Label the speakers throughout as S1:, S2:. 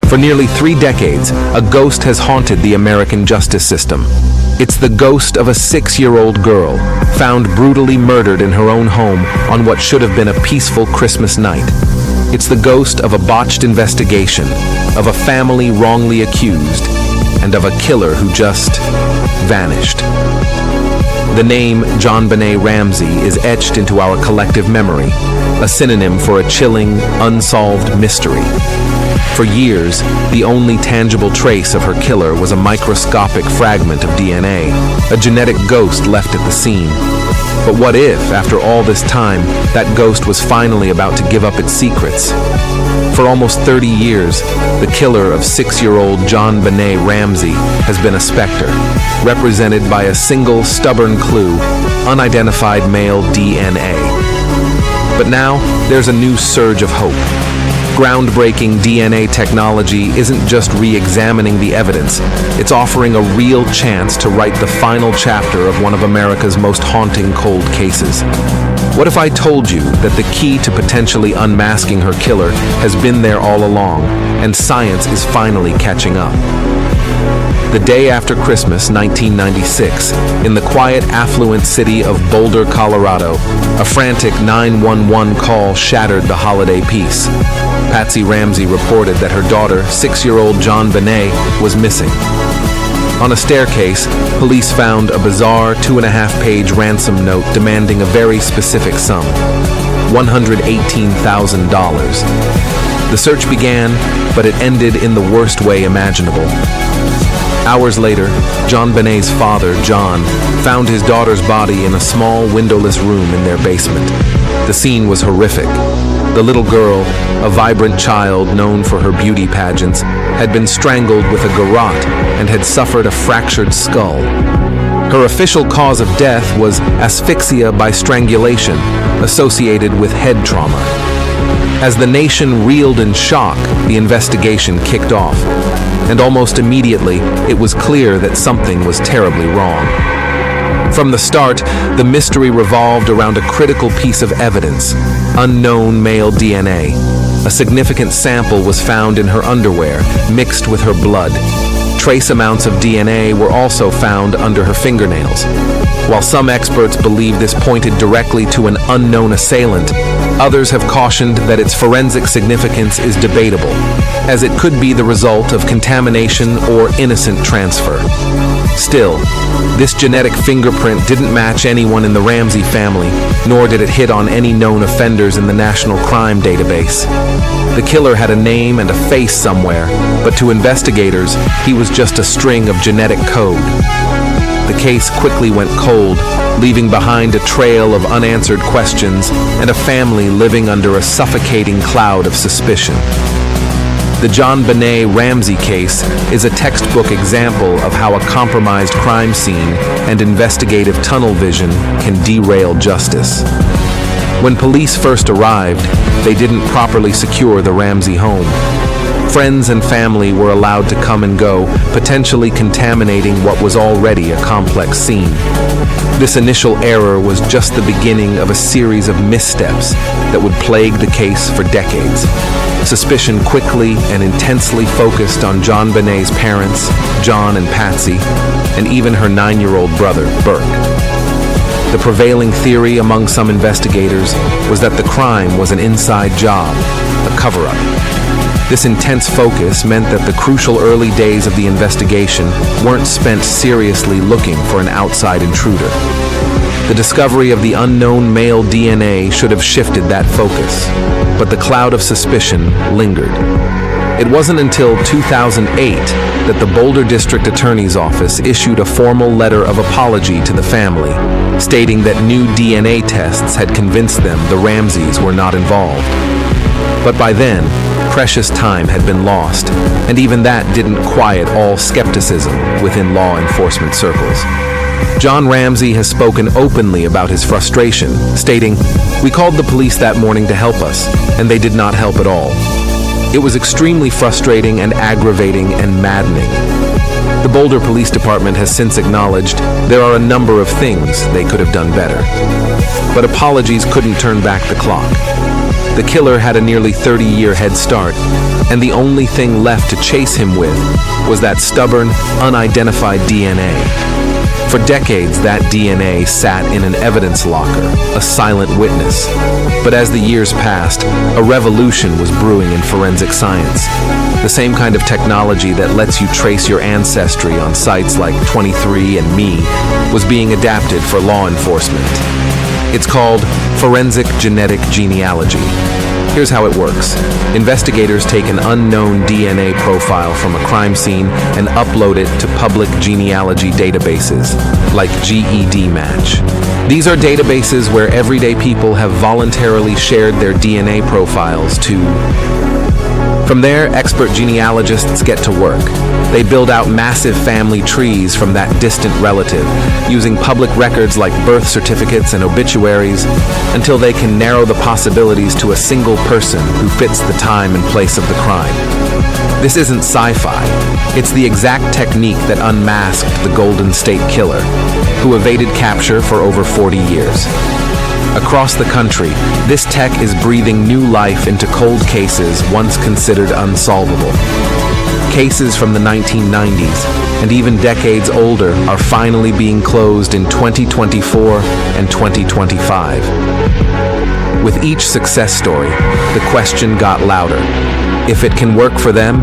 S1: For nearly 3 decades, a ghost has haunted the American justice system. It's the ghost of a 6-year-old girl, found brutally murdered in her own home on what should have been a peaceful Christmas night. It's the ghost of a botched investigation, of a family wrongly accused, and of a killer who just vanished. The name JonBenét Ramsey is etched into our collective memory, a synonym for a chilling, unsolved mystery. For years, the only tangible trace of her killer was a microscopic fragment of DNA, a genetic ghost left at the scene. But what if, after all this time, that ghost was finally about to give up its secrets? For almost 30 years, the killer of 6-year-old JonBenét Ramsey has been a specter, represented by a single stubborn clue, unidentified male DNA. But now, there's a new surge of hope. Groundbreaking DNA technology isn't just re-examining the evidence, it's offering a real chance to write the final chapter of one of America's most haunting cold cases. What if I told you that the key to potentially unmasking her killer has been there all along, and science is finally catching up? The day after Christmas, 1996, in the quiet, affluent city of Boulder, Colorado, a frantic 911 call shattered the holiday peace. Patsy Ramsey reported that her daughter, 6-year-old JonBenét, was missing. On a staircase, police found a bizarre 2.5-page ransom note demanding a very specific sum, $118,000. The search began, but it ended in the worst way imaginable. Hours later, JonBenét's father, John, found his daughter's body in a small, windowless room in their basement. The scene was horrific. The little girl, a vibrant child known for her beauty pageants, had been strangled with a garrote and had suffered a fractured skull. Her official cause of death was asphyxia by strangulation, associated with head trauma. As the nation reeled in shock, the investigation kicked off, and almost immediately, it was clear that something was terribly wrong. From the start, the mystery revolved around a critical piece of evidence: unknown male DNA. A significant sample was found in her underwear, mixed with her blood. Trace amounts of DNA were also found under her fingernails. While some experts believe this pointed directly to an unknown assailant, others have cautioned that its forensic significance is debatable, as it could be the result of contamination or innocent transfer. Still, this genetic fingerprint didn't match anyone in the Ramsey family, nor did it hit on any known offenders in the National Crime Database. The killer had a name and a face somewhere, but to investigators, he was just a string of genetic code. The case quickly went cold, leaving behind a trail of unanswered questions and a family living under a suffocating cloud of suspicion. The JonBenét Ramsey case is a textbook example of how a compromised crime scene and investigative tunnel vision can derail justice. When police first arrived, they didn't properly secure the Ramsey home. Friends and family were allowed to come and go, potentially contaminating what was already a complex scene. This initial error was just the beginning of a series of missteps that would plague the case for decades. Suspicion quickly and intensely focused on JonBenét's parents, John and Patsy, and even her 9-year-old brother, Burke. The prevailing theory among some investigators was that the crime was an inside job, a cover-up. This intense focus meant that the crucial early days of the investigation weren't spent seriously looking for an outside intruder. The discovery of the unknown male DNA should have shifted that focus, but the cloud of suspicion lingered. It wasn't until 2008 that the Boulder District Attorney's Office issued a formal letter of apology to the family, stating that new DNA tests had convinced them the Ramseys were not involved. But by then, precious time had been lost, and even that didn't quiet all skepticism within law enforcement circles. John Ramsey has spoken openly about his frustration, stating, "We called the police that morning to help us, and they did not help at all. It was extremely frustrating and aggravating and maddening." The Boulder Police Department has since acknowledged there are a number of things they could have done better. But apologies couldn't turn back the clock. The killer had a nearly 30-year head start, and the only thing left to chase him with was that stubborn, unidentified DNA. For decades, that DNA sat in an evidence locker, a silent witness. But as the years passed, a revolution was brewing in forensic science. The same kind of technology that lets you trace your ancestry on sites like 23andMe was being adapted for law enforcement. It's called forensic genetic genealogy. Here's how it works. Investigators take an unknown DNA profile from a crime scene and upload it to public genealogy databases, like GEDmatch. These are databases where everyday people have voluntarily shared their DNA profiles to. From there, expert genealogists get to work. They build out massive family trees from that distant relative, using public records like birth certificates and obituaries, until they can narrow the possibilities to a single person who fits the time and place of the crime. This isn't sci-fi. It's the exact technique that unmasked the Golden State Killer, who evaded capture for over 40 years. Across the country, this tech is breathing new life into cold cases once considered unsolvable. Cases from the 1990s, and even decades older, are finally being closed in 2024 and 2025. With each success story, the question got louder. If it can work for them,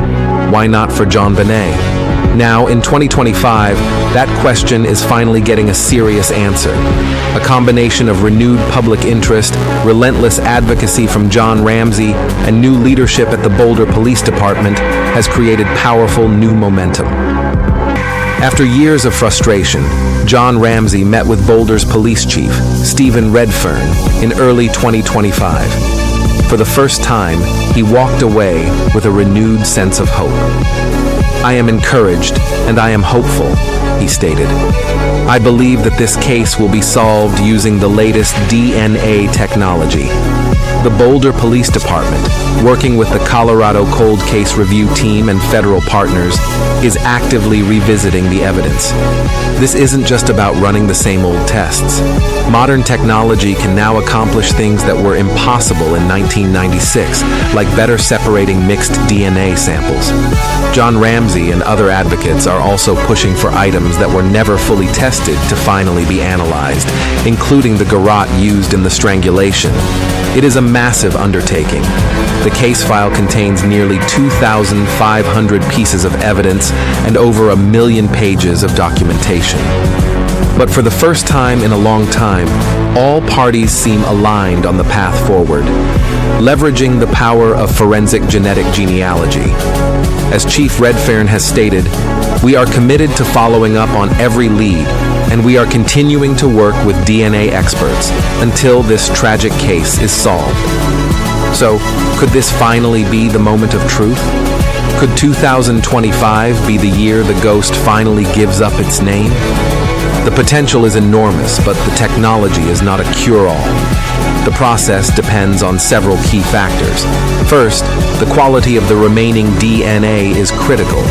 S1: why not for JonBenét? Now, in 2025, that question is finally getting a serious answer. A combination of renewed public interest, relentless advocacy from Jon Ramsey, and new leadership at the Boulder Police Department has created powerful new momentum. After years of frustration, Jon Ramsey met with Boulder's police chief, Stephen Redfern, in early 2025. For the first time, he walked away with a renewed sense of hope. "I am encouraged and I am hopeful," he stated. "I believe that this case will be solved using the latest DNA technology." The Boulder Police Department, working with the Colorado Cold Case Review Team and federal partners, is actively revisiting the evidence. This isn't just about running the same old tests. Modern technology can now accomplish things that were impossible in 1996, like better separating mixed DNA samples. Jon Ramsey and other advocates are also pushing for items that were never fully tested to finally be analyzed, including the garrote used in the strangulation. It is a massive undertaking. The case file contains nearly 2,500 pieces of evidence and over 1 million pages of documentation. But for the first time in a long time, all parties seem aligned on the path forward, leveraging the power of forensic genetic genealogy. As Chief Redfern has stated, "We are committed to following up on every lead, and we are continuing to work with DNA experts until this tragic case is solved." So, could this finally be the moment of truth? Could 2025 be the year the ghost finally gives up its name? The potential is enormous, but the technology is not a cure-all. The process depends on several key factors. First, the quality of the remaining DNA is critical.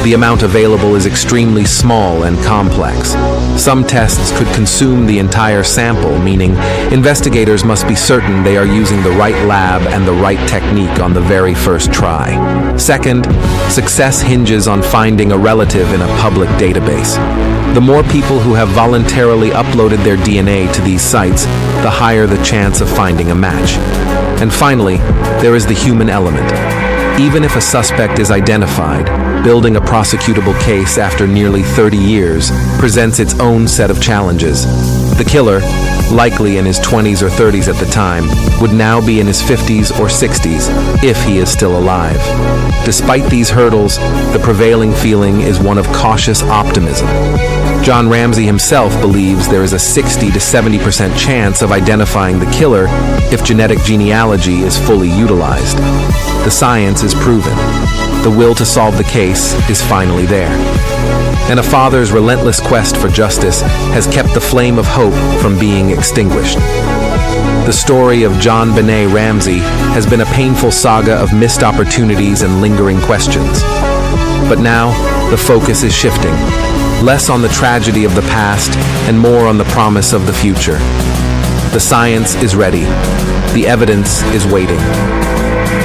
S1: The amount available is extremely small and complex. Some tests could consume the entire sample, meaning investigators must be certain they are using the right lab and the right technique on the very first try. Second, success hinges on finding a relative in a public database. The more people who have voluntarily uploaded their DNA to these sites, the higher the chance of finding a match. And finally, there is the human element. Even if a suspect is identified, building a prosecutable case after nearly 30 years presents its own set of challenges. The killer, likely in his 20s or 30s at the time, would now be in his 50s or 60s if he is still alive. Despite these hurdles, the prevailing feeling is one of cautious optimism. Jon Ramsey himself believes there is a 60 to 70% chance of identifying the killer if genetic genealogy is fully utilized. The science is proven. The will to solve the case is finally there. And a father's relentless quest for justice has kept the flame of hope from being extinguished. The story of JonBenét Ramsey has been a painful saga of missed opportunities and lingering questions. But now, the focus is shifting. Less on the tragedy of the past and more on the promise of the future. The science is ready. The evidence is waiting.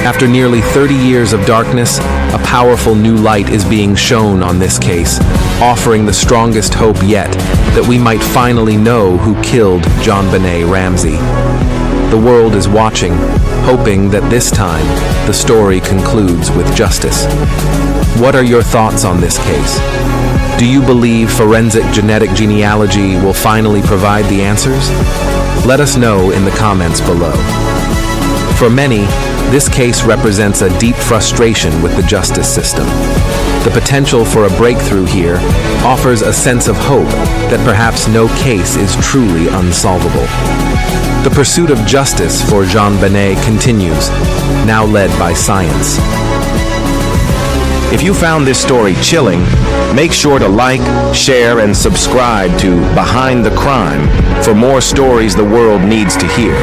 S1: After nearly 30 years of darkness, a powerful new light is being shown on this case, offering the strongest hope yet that we might finally know who killed JonBenét Ramsey. The world is watching, hoping that this time the story concludes with justice. What are your thoughts on this case? Do you believe forensic genetic genealogy will finally provide the answers? Let us know in the comments below. For many, this case represents a deep frustration with the justice system. The potential for a breakthrough here offers a sense of hope that perhaps no case is truly unsolvable. The pursuit of justice for JonBenét continues, now led by science.
S2: If you found this story chilling, make sure to like, share, and subscribe to Behind the Crime for more stories the world needs to hear.